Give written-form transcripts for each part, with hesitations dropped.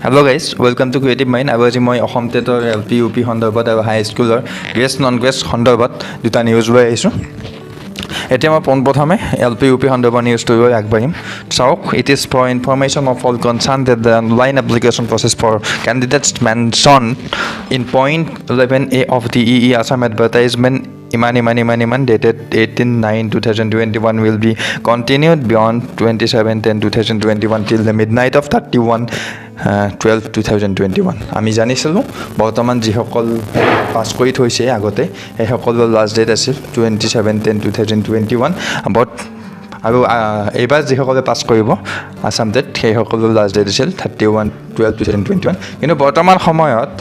Hello guys, welcome to Creative Mind. আজি মই অসম টেটৰ LP UP সন্দৰ্ভত আৰু হাই স্কুলৰ গ্ৰেছ নন গ্ৰেছ সন্দৰ্ভত দুটা নিউজ লৈ আহিছোঁ। এতিয়া মই পোনপ্ৰথমে LP UP সন্দৰ্ভত নিউজটো লৈ আগবাঢ়িম। চাওক, it is for information of all concerned that the online application process for candidates mentioned in point 11A of the EE Assam advertisement Iman dated 18/9/2021 will be continued beyond 27/10/2021 till the midnight of 31/12/2021. আমি জানিছিলোঁ বৰ্তমান যিসকল পাছ কৰি থৈছে আগতে সেইসকলৰ last date আছিল 27/10/2021 আৰু এইবাৰ যিসকলে পাছ কৰিব আছাম টেট সেইসকলৰ লাষ্ট ডেট আছিল 31/12/2021 কিন্তু বৰ্তমান সময়ত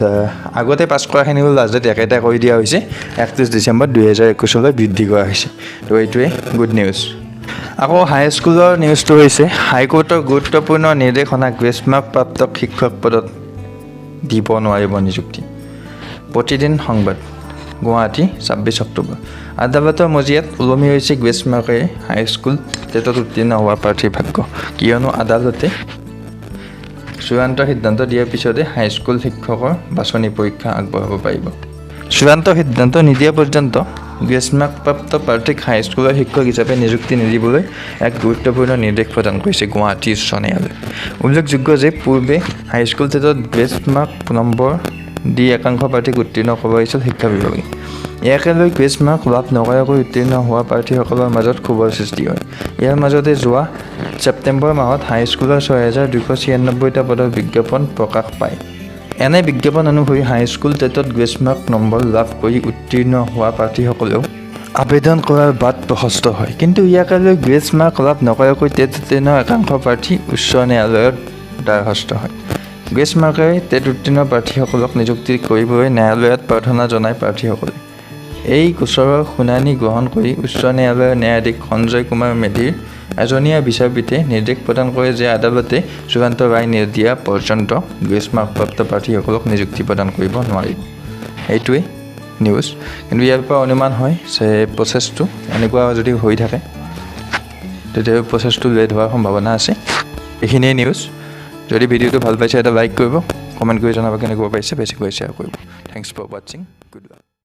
আগতে পাছ কৰাখিনিও লাষ্ট ডেট একেটা কৰি দিয়া হৈছে 31 ডিচেম্বৰ 2021 বৃদ্ধি কৰা হৈছে। তো এইটোৱে গুড নিউজ। আকৌ হাই স্কুলৰ নিউজটো হৈছে হাইকোৰ্টৰ গুৰুত্বপূৰ্ণ নিৰ্দেশনা গ্ৰেছ মাৰ্ক প্ৰাপ্ত শিক্ষক পদত দিব নোৱাৰিব নিযুক্তি। প্ৰতিদিন সংবাদ গুৱাহাটী 26 অক্টোবৰ। আদালতৰ মজিয়াত ওলমি হৈছে গ্ৰেছ মাৰ্কেৰে হাই স্কুল টেটত উত্তীৰ্ণ হোৱা প্ৰাৰ্থীৰ ভাগ্য। কিয়নো আদালতে চূড়ান্ত সিদ্ধান্ত দিয়াৰ পিছতে হাই স্কুল শিক্ষকৰ বাছনি পৰীক্ষা আগবঢ়াব পাৰিব। চূড়ান্ত সিদ্ধান্ত নিদিয়া পৰ্যন্ত গ্ৰেছ মাৰ্ক প্ৰাপ্ত প্ৰাৰ্থীক হাই স্কুলৰ শিক্ষক হিচাপে নিযুক্তি নিদিবলৈ এক গুৰুত্বপূৰ্ণ নিৰ্দেশ প্ৰদান কৰিছে গুৱাহাটী উচ্চ ন্যায়ালয়ে। উল্লেখযোগ্য যে পূৰ্বে হাই স্কুল টেটত গ্ৰেছ মাৰ্ক নম্বৰ দি একাংশ প্ৰাৰ্থীক উত্তীৰ্ণ কৰাইছিল শিক্ষা বিভাগে। ইয়াকে লৈ গ্ৰেছ মাৰ্ক লাভ নকৰাকৈ উত্তীৰ্ণ হোৱা প্ৰাৰ্থীসকলৰ মাজত ক্ষোভৰ সৃষ্টি হয়। ইয়াৰ মাজতে যোৱা ছেপ্টেম্বৰ মাহত হাই স্কুলৰ 6,296টা পদৰ বিজ্ঞাপন প্ৰকাশ পায়। এনে বিজ্ঞাপন অনুসৰি হাই স্কুল টেটত গ্ৰেছ মাৰ্ক নম্বৰ লাভ কৰি উত্তীৰ্ণ হোৱা প্ৰাৰ্থীসকলেও আবেদন কৰাৰ বাট প্ৰশস্ত হয়। কিন্তু ইয়াকে লৈ গ্ৰেছ মাৰ্ক লাভ নকৰাকৈ টেট উত্তীৰ্ণ একাংশ প্ৰাৰ্থী উচ্চ ন্যায়ালয়ৰ দ্বাৰস্থ হয়। গ্ৰেছ মাৰ্কেৰে টেট উত্তীৰ্ণ প্ৰাৰ্থীসকলক নিযুক্তি কৰিবলৈ ন্যায়ালয়ত প্ৰাৰ্থনা জনায় প্ৰাৰ্থীসকলে। এই গোচৰৰ শুনানি গ্ৰহণ কৰি উচ্চ ন্যায়ালয়ৰ ন্যায়াধীশ সঞ্জয় কুমাৰ মেধিৰ এজনীয়া বিচাৰপীঠে নিৰ্দেশ প্ৰদান কৰে যে আদালতে চূড়ান্ত ৰায় নিদিয়া পৰ্যন্ত গ্ৰেছ মাৰ্ক প্ৰাপ্ত প্ৰাৰ্থীসকলক নিযুক্তি প্ৰদান কৰিব নোৱাৰিব। এইটোৱেই নিউজ। কিন্তু ইয়াৰ পৰা অনুমান হয় যে প্ৰচেছটো এনেকুৱা যদি হৈ থাকে তেতিয়া প্ৰচেছটো লেট হোৱাৰ সম্ভাৱনা আছে। এইখিনিয়ে নিউজ। যদি ভিডিঅ'টো ভাল পাইছে এটা লাইক কৰিব, কমেণ্ট কৰি জনাব কেনেকুৱা পাইছে, বেছিকৈ শ্বেয়াৰ কৰিব। থেংকছ ফৰ ৱাচিং। Good luck.